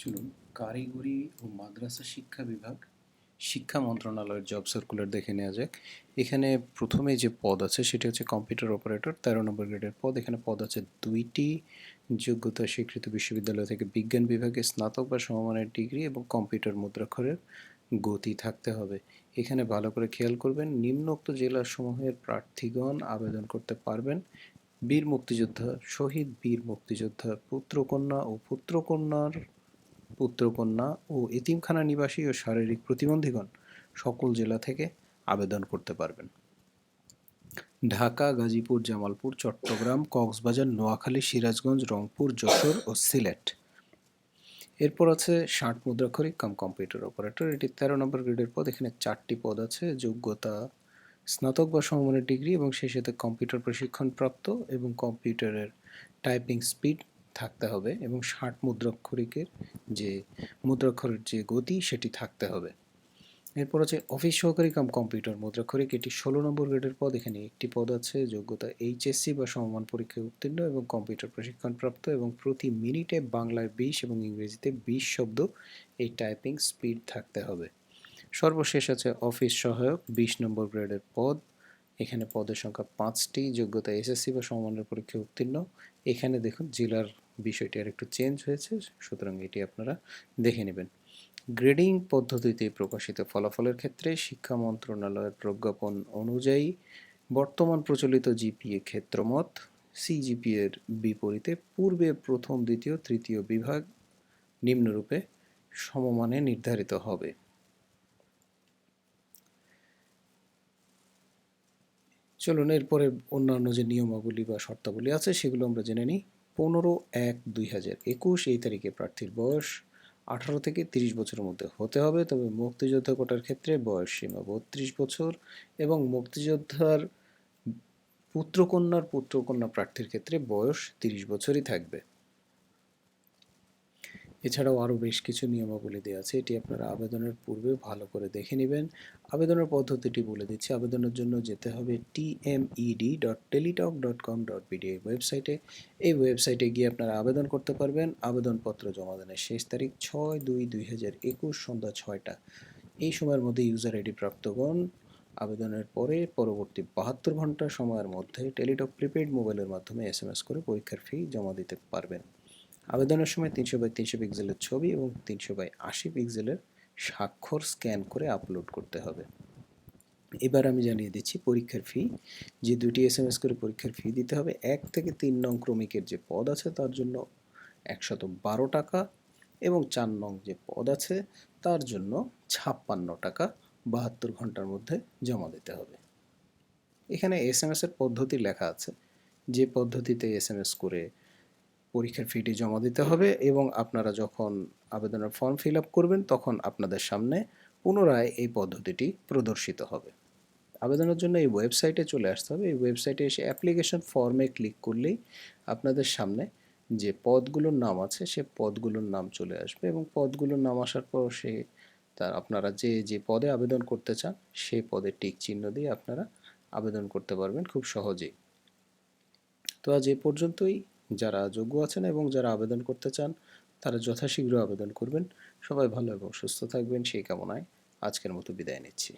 চলুন কারিগরি ও মাদ্রাসা শিক্ষা বিভাগ শিক্ষা মন্ত্রণালয়ের জব সার্কুলার দেখে নেওয়া যাক। এখানে প্রথমে যে পদ আছে সেটি হচ্ছে কম্পিউটার অপারেটর, 13 নম্বর গ্রেডের পদ। এখানে পদ আছে 2টি। যোগ্যতা স্বীকৃত বিশ্ববিদ্যালয় থেকে বিজ্ঞান বিভাগে স্নাতক বা সমমানের ডিগ্রি এবং কম্পিউটার মুদ্রাক্ষরের গতি থাকতে হবে। এখানে ভালো করে খেয়াল করবেন, নিম্নোক্ত জেলাসমূহের প্রার্থীগণ আবেদন করতে পারবেন: বীর মুক্তিযোদ্ধা, শহীদ বীর মুক্তিযোদ্ধার পুত্রকন্যা ও পুত্রকন্যা ও এতিমখানা নিবাসী ও শারীরিক প্রতিবন্ধীগণ সকল জেলা থেকে আবেদন করতে পারবেন। ঢাকা, গাজীপুর, জামালপুর, চট্টগ্রাম, কক্সবাজার, নোয়াখালী, সিরাজগঞ্জ, রংপুর, যশোর ও সিলেট। এরপর আছে 60 মুদ্রাক্ষরিক কাম কম্পিউটার অপারেটর। এটি 13 নম্বর গ্রেডের পদ। এখানে 4টি পদ আছে। যোগ্যতা স্নাতক বা সমমানের ডিগ্রি এবং সেই সাথে কম্পিউটার প্রশিক্ষণপ্রাপ্ত এবং কম্পিউটারের টাইপিং স্পিড থাকতে হবে এবং 60 মুদ্রাক্ষরের যে গতি সেটি থাকতে হবে। এরপর আছে অফিস সহকারী কাম কম্পিউটার মুদ্রাক্ষরিক। এটি 16 নম্বর গ্রেডের পদ। এখানে একটি পদ আছে। যোগ্যতা এইচএসসি বা সমমান পরীক্ষায় উত্তীর্ণ এবং কম্পিউটার প্রশিক্ষণপ্রাপ্ত এবং প্রতি মিনিটে বাংলায় 20 এবং ইংরেজিতে 20 শব্দ এই টাইপিং স্পিড থাকতে হবে। সর্বশেষ আছে অফিস সহায়ক, 20 নম্বর গ্রেডের পদ। এখানে পদের সংখ্যা 5টি। যোগ্যতা এসএসসি বা সমমানের পরীক্ষায় উত্তীর্ণ। এখানে দেখুন জেলার বিষয়টি আর একটু চেঞ্জ হয়েছে, সুতরাং এটি আপনারা দেখে নেবেন। গ্রেডিং পদ্ধতিতে প্রকাশিত ফলাফলের ক্ষেত্রে শিক্ষা মন্ত্রণালয়ের প্রজ্ঞাপন অনুযায়ী বর্তমান প্রচলিত জিপিএ ক্ষেত্রমত সিজিপিএর বিপরীতে পূর্বে প্রথম, দ্বিতীয়, তৃতীয় বিভাগ নিম্নরূপে সমমানে নির্ধারিত হবে। চলুন এরপরে অন্যান্য যে নিয়মাবলী বা শর্তাবলী আছে সেগুলো আমরা জেনে নিই। 15/1/2021 এই তারিখে প্রার্থীর বয়স 18 থেকে 30 বছরের মধ্যে হতে হবে, তবে মুক্তিযোদ্ধা কোটার ক্ষেত্রে বয়স সীমা 32 বছর এবং মুক্তিযোদ্ধার পুত্রকন্যা প্রার্থীর ক্ষেত্রে বয়স 30 বছরই থাকবে। এছাড়াও আরও বেশ কিছু নিয়মাবলী দেওয়া আছে, এটি আপনারা আবেদনের পূর্বে ভালো করে দেখে নেবেন। আবেদনের পদ্ধতিটি বলে দিচ্ছি। আবেদনের জন্য যেতে হবে tmed.teletalk.com.bd এই ওয়েবসাইটে। এই ওয়েবসাইটে গিয়ে আপনারা আবেদন করতে পারবেন। আবেদনপত্র জমা দানের শেষ তারিখ 6/2/2021 সন্ধ্যা 6টা। এই সময়ের মধ্যে ইউজার আইডি প্রাপ্তগণ আবেদনের পরে পরবর্তী 72 ঘন্টা সময়ের মধ্যে টেলিটক প্রিপেইড মোবাইলের মাধ্যমে এসএমএস করে পরীক্ষার ফি জমা দিতে পারবেন। আবেদনের সময় 300x300 পিক্সেলের ছবি এবং 300x80 পিক্সেলের স্বাক্ষর স্ক্যান করে আপলোড করতে হবে। এবার আমি জানিয়ে দিচ্ছি পরীক্ষার ফি। যে 2টি এসএমএস করে পরীক্ষার ফি দিতে হবে। 1 থেকে 3 নং ক্রমিকের যে পদ আছে তার জন্য 112 টাকা এবং 4 নং যে পদ আছে তার জন্য 56 টাকা 72 ঘন্টার মধ্যে জমা দিতে হবে। এখানে এসএমএস এর পদ্ধতি লেখা আছে, যে পদ্ধতিতে এসএমএস করে পরীক্ষার ফিটি জমা দিতে হবে এবং আপনারা যখন আবেদনের ফর্ম ফিল আপ করবেন তখন আপনাদের সামনে পুনরায় এই পদ্ধতিটি প্রদর্শিত হবে। আবেদনের জন্য এই ওয়েবসাইটে চলে আসতে হবে। এই ওয়েবসাইটে এসে অ্যাপ্লিকেশন ফর্মে ক্লিক করলেই আপনাদের সামনে যে পদগুলোর নাম আছে সে পদগুলোর নাম চলে আসবে এবং পদগুলোর নাম আসার পর আপনারা যে পদে আবেদন করতে চান সেই পদে টিক চিহ্ন দিয়ে আপনারা আবেদন করতে পারবেন খুব সহজেই। তো আজ এ পর্যন্তই। যারা যোগ্য আছেন এবং যারা আবেদন করতে চান তারা যথাশীঘ্র আবেদন করবেন। সবাই ভালো এবং সুস্থ থাকবেন সেই কামনায় আজকের মতো বিদায় নিচ্ছি।